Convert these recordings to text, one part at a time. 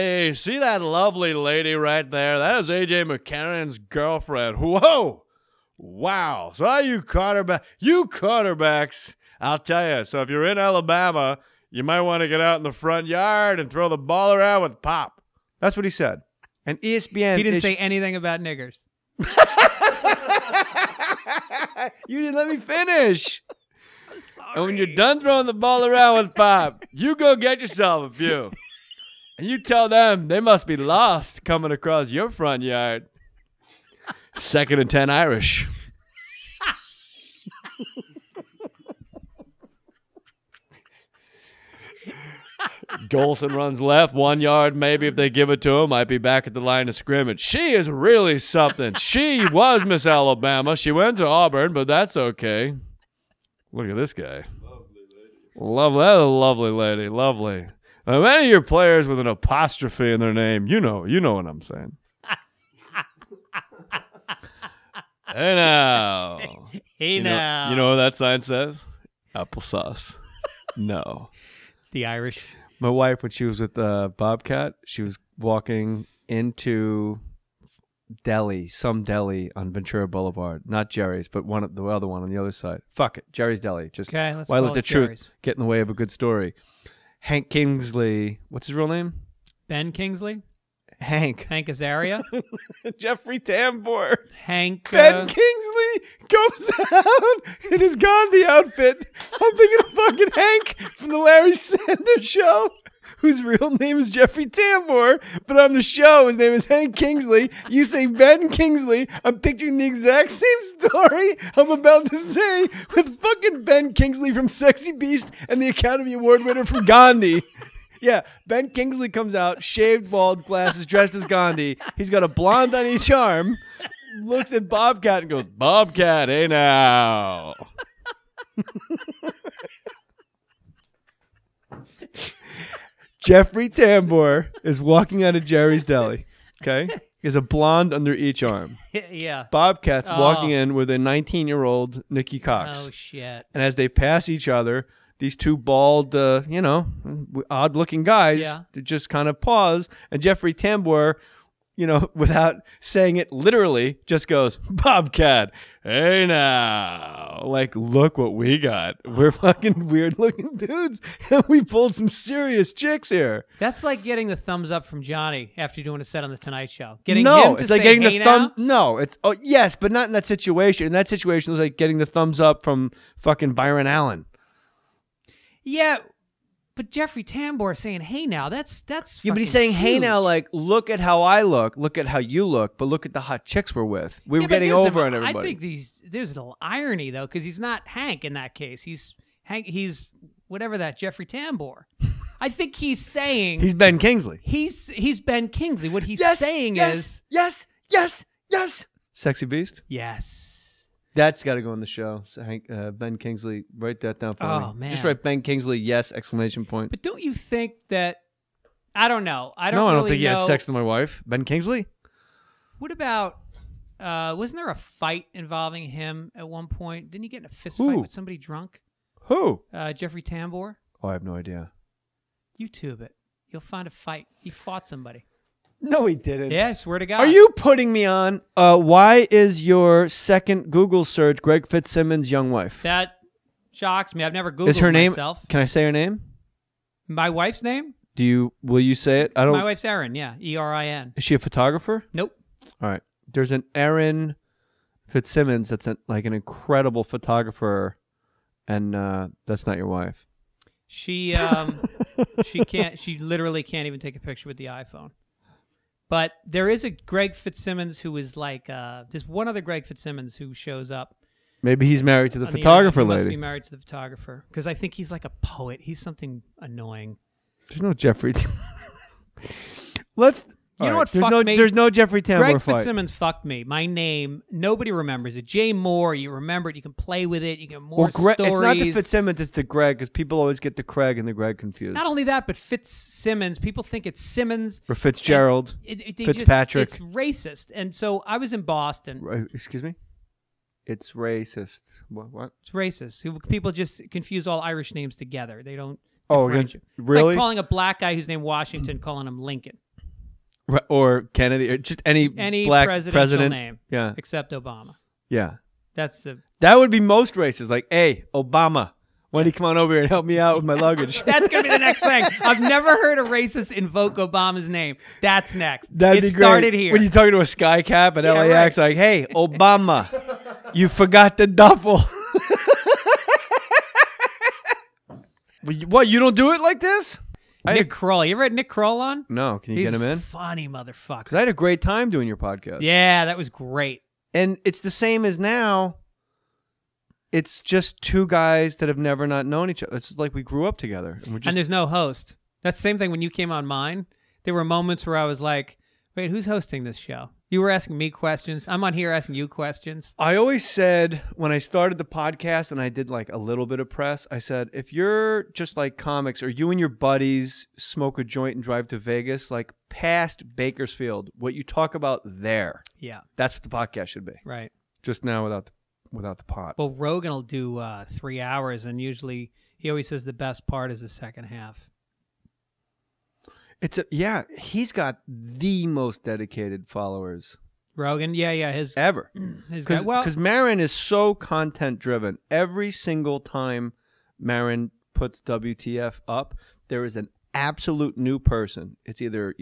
Hey, see that lovely lady right there? That is A.J. McCarron's girlfriend. Whoa! Wow. So you quarterbacks, I'll tell you. So if you're in Alabama, you might want to get out in the front yard and throw the ball around with Pop. That's what he said. And ESPN... He didn't say anything about niggers. You didn't let me finish. I'm sorry. And when you're done throwing the ball around with Pop, you go get yourself a few. And you tell them they must be lost coming across your front yard. 2nd and 10 Irish. Golson runs left, 1 yard maybe if they give it to him. Might be back at the line of scrimmage. She is really something. She was Miss Alabama. She went to Auburn, but that's okay. Look at this guy. Lovely lady. Lovely lady. Lovely. Now, any of your players with an apostrophe in their name, you know what I'm saying. Hey now. Hey now. You know what that sign says? Applesauce. No. The Irish. My wife, when she was with Bobcat, she was walking into some deli on Ventura Boulevard. Not Jerry's, but the other one on the other side. Fuck it. Jerry's Deli. Just okay, let's why call let the it truth Jerry's. get in the way of a good story. Hank Kingsley. What's his real name? Ben Kingsley? Hank. Hank Azaria? Jeffrey Tambor. Hank. Ben Kingsley comes out in his Gandhi outfit. I'm thinking of fucking Hank from the Larry Sanders Show, whose real name is Jeffrey Tambor, but on the show his name is Hank Kingsley. You say Ben Kingsley, I'm picturing the exact same story I'm about to say with fucking Ben Kingsley from Sexy Beast and the Academy Award winner from Gandhi. Yeah, Ben Kingsley comes out, shaved, bald, glasses, dressed as Gandhi. He's got a blonde on each arm, looks at Bobcat and goes, Bobcat, hey now. Jeffrey Tambor is walking out of Jerry's Deli, okay? He has a blonde under each arm. Yeah. Bobcat's walking in with a 19-year-old Nikki Cox. Oh, shit. And as they pass each other, these two bald, odd-looking guys to just kind of pause. And Jeffrey Tambor, without saying it literally, just goes, Bobcat, hey now. Like, look what we got. We're fucking weird-looking dudes. And we pulled some serious chicks here. That's like getting the thumbs up from Johnny after doing a set on The Tonight Show. Getting no, him to it's like say, getting hey the thumb. now? No, it's yes, but not in that situation. In that situation, it was like getting the thumbs up from fucking Byron Allen. Yeah, but Jeffrey Tambor saying, hey now, that's Yeah, but he's saying, hey huge. now, like, look at how I look at how you look, but look at the hot chicks we're with. We were getting over on everybody. I think there's a little irony, though, because he's not Hank in that case. He's whatever that Jeffrey Tambor. I think he's saying... He's Ben Kingsley. He's Ben Kingsley. What he's saying is... Yes. Sexy Beast? Yes. That's got to go on the show. So Ben Kingsley, write that down for me. Oh, man. Just write Ben Kingsley, yes, exclamation point. But don't you think that... I don't know. I don't really think he know. had sex with my wife. Ben Kingsley? What about... wasn't there a fight involving him at one point? Didn't he get in a fist fight with somebody drunk? Who? Jeffrey Tambor? Oh, I have no idea. YouTube it. You'll find a fight. He fought somebody. No, he didn't. Yeah, I swear to God. Are you putting me on? Why is your second Google search Greg Fitzsimmons' young wife? That shocks me. I've never Googled Is her name? myself. Can I say her name? My wife's name? Will you say it? I don't. My wife's Erin. Yeah, Erin. Is she a photographer? Nope. All right. There's an Erin Fitzsimmons that's like an incredible photographer, and that's not your wife. She can't. She literally can't even take a picture with the iPhone. But there is a Greg Fitzsimmons who is like, there's one other Greg Fitzsimmons who shows up. Maybe he's married to the on photographer he lady. Must be married to the photographer because I think he's like a poet. He's something annoying. There's no Jeffrey. Let's. You know what? There's no Jeffrey Tambor Greg fight. Fitzsimmons fucked me. My name, nobody remembers it. Jay Mohr, you remember it. You can play with it. You get more stories. It's not the Fitzsimmons, it's the Greg, because people always get the Craig and the Greg confused. Not only that, but Fitzsimmons. People think it's Simmons. Or Fitzgerald. They Fitzpatrick. It's racist. And so I was in Boston. Excuse me? It's racist. What? It's racist. People just confuse all Irish names together. They don't. Oh, really? It's like calling a black guy whose named Washington, calling him Lincoln. or Kennedy, or just any black presidential president name, Yeah, except Obama. yeah. That would be most racist. Like, hey, Obama, why don't you come on over here and help me out with my luggage? That's gonna be the next thing. I've never heard a racist invoke Obama's name. That's next. That'd it be great. Started here. When you're talking to a sky cap at LAX, right. like, hey, Obama, you forgot the duffel. What, you don't do it like this? Nick Kroll. You ever had Nick Kroll on? No, can you He's get him in? Funny motherfucker. Because I had a great time doing your podcast. Yeah, that was great. And it's the same as now. It's just two guys that have never not known each other. It's like we grew up together. And there's no host. That's the same thing when you came on mine. There were moments where I was like, wait, who's hosting this show? You were asking me questions. I'm on here asking you questions. I always said when I started the podcast and I did like a little bit of press, I said, if you're just like comics or you and your buddies smoke a joint and drive to Vegas, like past Bakersfield, what you talk about there, yeah, that's what the podcast should be. Right. Just now without the pot. Well, Rogan will do 3 hours, and usually he always says the best part is the second half. He's got the most dedicated followers. Rogan, yeah, his ever. Because Maron is so content driven. Every single time Maron puts WTF up, there is an absolute new person. It's either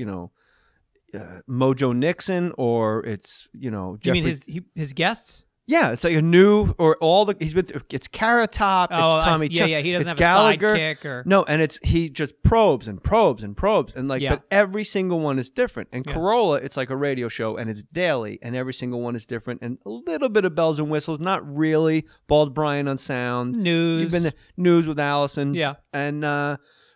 Mojo Nixon or it's Jeffrey. You mean his guests? Yeah, it's like a new or all the he's been. It's Carrot Top. It's Tommy. Yeah. He doesn't it's have Gallagher. a sidekick or No, and he just probes and probes and probes and like. Yeah. But every single one is different. And Corolla, it's like a radio show and it's daily, and every single one is different. And a little bit of bells and whistles, not really. Bald Brian on sound. News. You've been the news with Allison. Yeah. And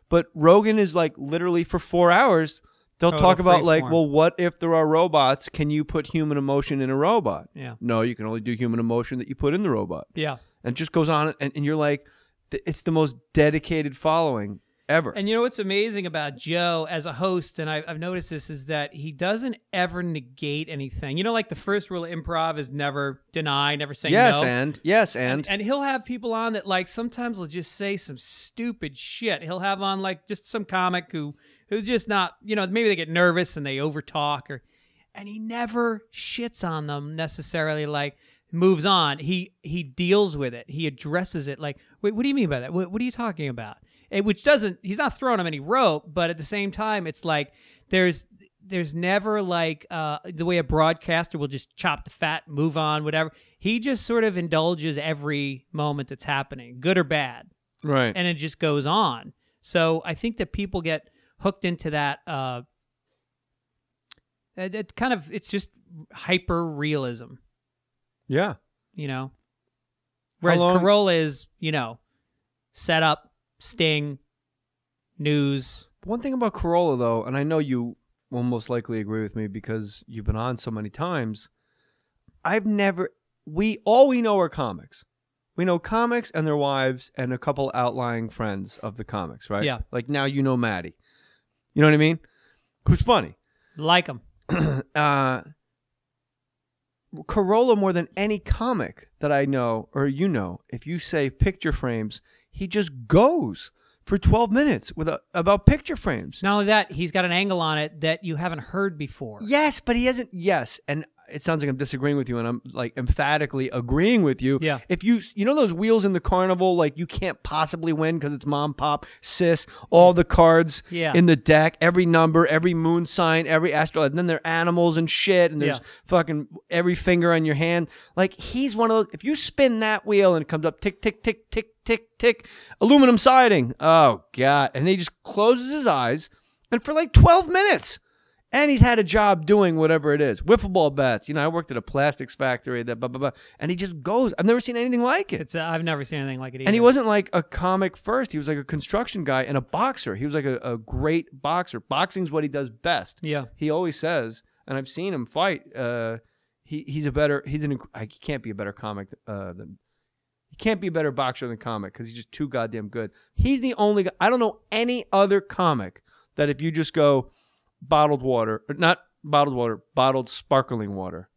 but Rogan is like literally for 4 hours. They'll talk about like, well, what if there are robots? Can you put human emotion in a robot? Yeah. No, you can only do human emotion that you put in the robot. Yeah. And it just goes on, and you're like, it's the most dedicated following ever. And you know what's amazing about Joe as a host, and I've noticed this, is that he doesn't ever negate anything. Like the first rule of improv is never deny, never say no. And he'll have people on that like sometimes will just say some stupid shit. He'll have on like just some comic who's just not, maybe they get nervous and they overtalk and he never shits on them necessarily, like moves on. He deals with it. He addresses it like, wait, what do you mean by that? What are you talking about? He's not throwing him any rope, but at the same time, it's like there's never like the way a broadcaster will just chop the fat, move on, whatever. He just sort of indulges every moment that's happening, good or bad. Right. And it just goes on. So I think that people get hooked into that. It's just hyper realism. Yeah. Whereas Corolla is, set up, sting, news. One thing about Corolla, though, and I know you will most likely agree with me because you've been on so many times, we know are comics. We know comics and their wives and a couple outlying friends of the comics, right? Yeah. Like now Maddie. You know what I mean? Who's funny. Like him. Corolla, more than any comic that I know or if you say picture frames, he just goes for 12 minutes about picture frames. Not only that, he's got an angle on it that you haven't heard before. Yes, but he hasn't. Yes, and it sounds like I'm disagreeing with you, and I'm like emphatically agreeing with you. Yeah. If you those wheels in the carnival, like you can't possibly win because it's mom, pop, sis, all the cards in the deck, every number, every moon sign, every asteroid, and then there are animals and shit, and there's fucking every finger on your hand. Like he's one of those. If you spin that wheel and it comes up tick, tick, tick, tick, tick, tick, aluminum siding. Oh God! And he just closes his eyes, and for like 12 minutes. And he's had a job doing whatever it is. Wiffle ball bats. I worked at a plastics factory. Blah, blah, blah. And he just goes. I've never seen anything like it. I've never seen anything like it either. And he wasn't like a comic first. He was like a construction guy and a boxer. He was like a great boxer. Boxing's what he does best. Yeah. He always says, and I've seen him fight. He can't be a better comic he can't be a better boxer than comic because he's just too goddamn good. He's the only guy. I don't know any other comic that if you just go bottled water, or not bottled water, bottled sparkling water.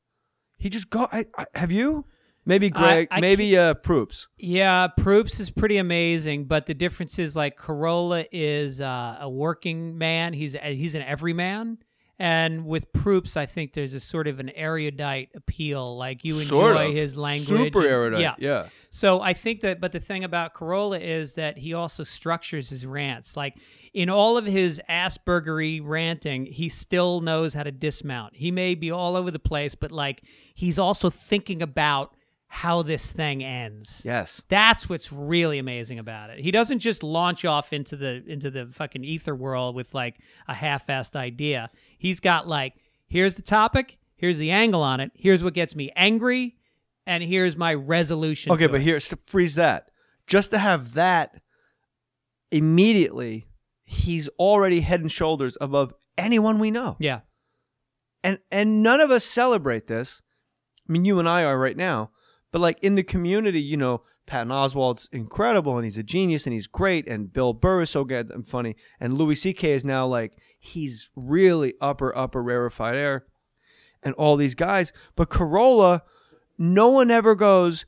He just go. Have you? Maybe Greg. Maybe Proops. Yeah, Proops is pretty amazing, but the difference is like Corolla is a working man. He's an everyman, And with Proops, I think there's a sort of an erudite appeal. Like you enjoy Sort of. his language. Super erudite. Yeah. So I think that, but the thing about Carolla is that he also structures his rants. Like in all of his Aspergery ranting, he still knows how to dismount. He may be all over the place, but like he's also thinking about how this thing ends. Yes. That's what's really amazing about it. He doesn't just launch off into the fucking ether world with like a half-assed idea. He's got like, here's the topic, here's the angle on it, here's what gets me angry, and here's my resolution. Okay, to but it. here, freeze that. Just to have that immediately, he's already head and shoulders above anyone we know. Yeah. And none of us celebrate this. I mean, you and I are right now. But like in the community, you know, Patton Oswalt's incredible and he's a genius and he's great. And Bill Burr is so good and funny. And Louis C.K. is now like, he's really upper rarefied air. And all these guys. But Carolla, no one ever goes,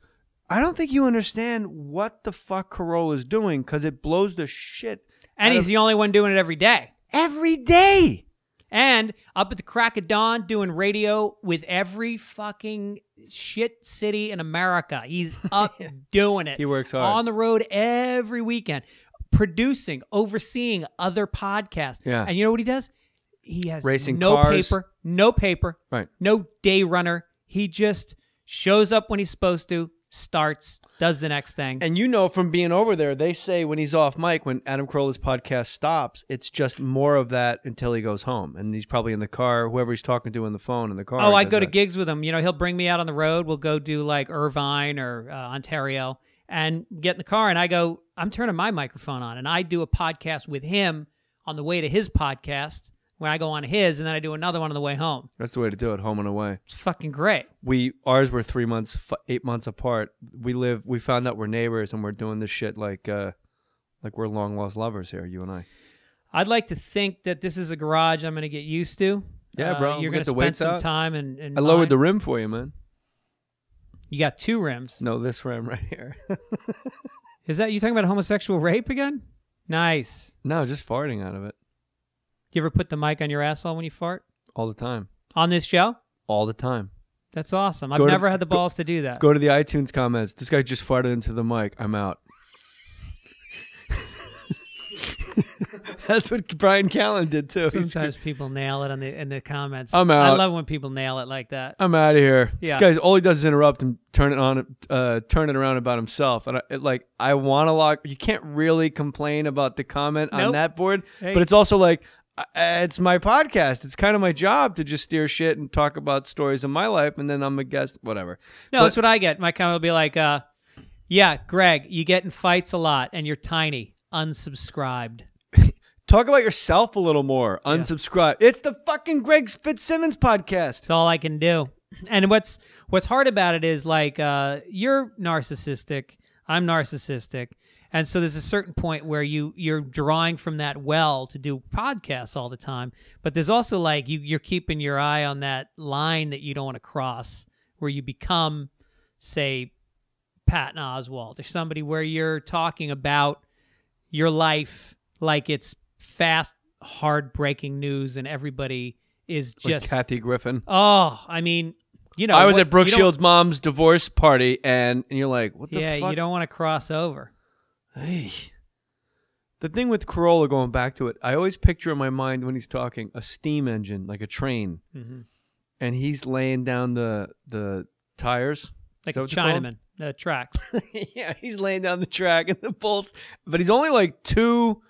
I don't think you understand what the fuck Carolla's doing because it blows the shit. And he's the only one doing it every day. Every day. And up at the crack of dawn doing radio with every fucking shit city in America. He's up doing it. He works hard. On the road every weekend, producing, overseeing other podcasts. Yeah. And you know what he does? He has Racing no cars. paper, Right. no day runner. He just shows up when he's supposed to, starts, does the next thing. And you know from being over there, they say when he's off mic, when Adam Carolla's podcast stops, it's just more of that until he goes home. And he's probably in the car, whoever he's talking to in the phone in the car. Oh, I go to gigs with him. You know, he'll bring me out on the road. We'll go do like Irvine or Ontario and get in the car. And I go, I'm turning my microphone on. And I do a podcast with him on the way to his podcast when I go on his. And then I do another one on the way home. That's the way to do it, home and away. It's fucking great. Ours were 3 months, 8 months apart. We found out we're neighbors and we're doing this shit like we're long lost lovers here, you and I. I'd like to think that this is a garage I'm going to get used to. Yeah, bro. You're going to spend some time and I lowered the rim for you, man. You got 2 rims. No, this rim right here. Is that you talking about homosexual rape again? Nice. No, just farting out of it. You ever put the mic on your asshole when you fart? All the time. On this show? All the time. That's awesome. I've never had the balls to do that. Go to the iTunes comments. This guy just farted into the mic. I'm out. That's what Brian Callen did too. Sometimes people nail it in the comments. I'm out. I love when people nail it like that. I'm out of here. Yeah. This guy, all he does is interrupt and turn it around about himself. And I want to log. You can't really complain about the comment on that board, Hey. but it's also like it's my podcast. It's kind of my job to just steer shit and talk about stories in my life, and then I'm a guest. Whatever. No, that's what I get. My comment will be like, "Yeah, Greg, you get in fights a lot, and you're tiny. Unsubscribed." Talk about yourself a little more. Unsubscribe. It's the fucking Greg Fitzsimmons podcast. That's all I can do. And what's hard about it is like you're narcissistic, I'm narcissistic, and so there's a certain point where you're drawing from that well to do podcasts all the time. But there's also like you're keeping your eye on that line that you don't want to cross, where you become, say, Patton Oswalt or somebody where you're talking about your life like it's fast, hard-breaking news, and everybody is just like Kathy Griffin. Oh, I mean, you know, I was at Brooke Shields' mom's divorce party, and you're like, what the fuck? Yeah, you don't want to cross over. Hey. The thing with Carolla, going back to it, I always picture in my mind when he's talking a steam engine, like a train, and he's laying down the tires. Like a Chinaman, tracks. Yeah, he's laying down the track and the bolts, but he's only like 2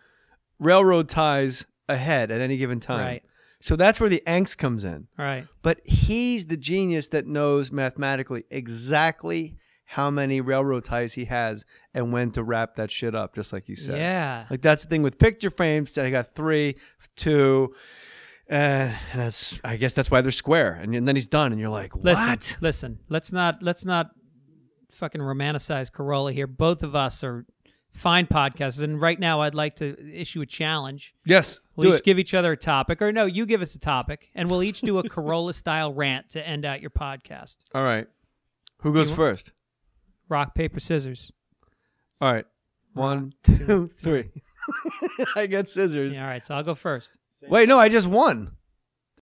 railroad ties ahead at any given time. Right. So that's where the angst comes in. Right. But he's the genius that knows mathematically exactly how many railroad ties he has and when to wrap that shit up, just like you said. Yeah. Like that's the thing with picture frames. I got 3, 2, and I guess that's why they're square. And then he's done, and you're like, what? Listen. Let's not fucking romanticize Carolla here. Both of us are fine podcasters, and right now I'd like to issue a challenge. Yes, We'll each give each other a topic, or no, you give us a topic, and we'll each do a Carolla-style rant to end out your podcast. All right. Who goes first? Rock, paper, scissors. All right. 1, 2, 3. I got scissors. Yeah, all right, so I'll go first. Wait, no, I just won.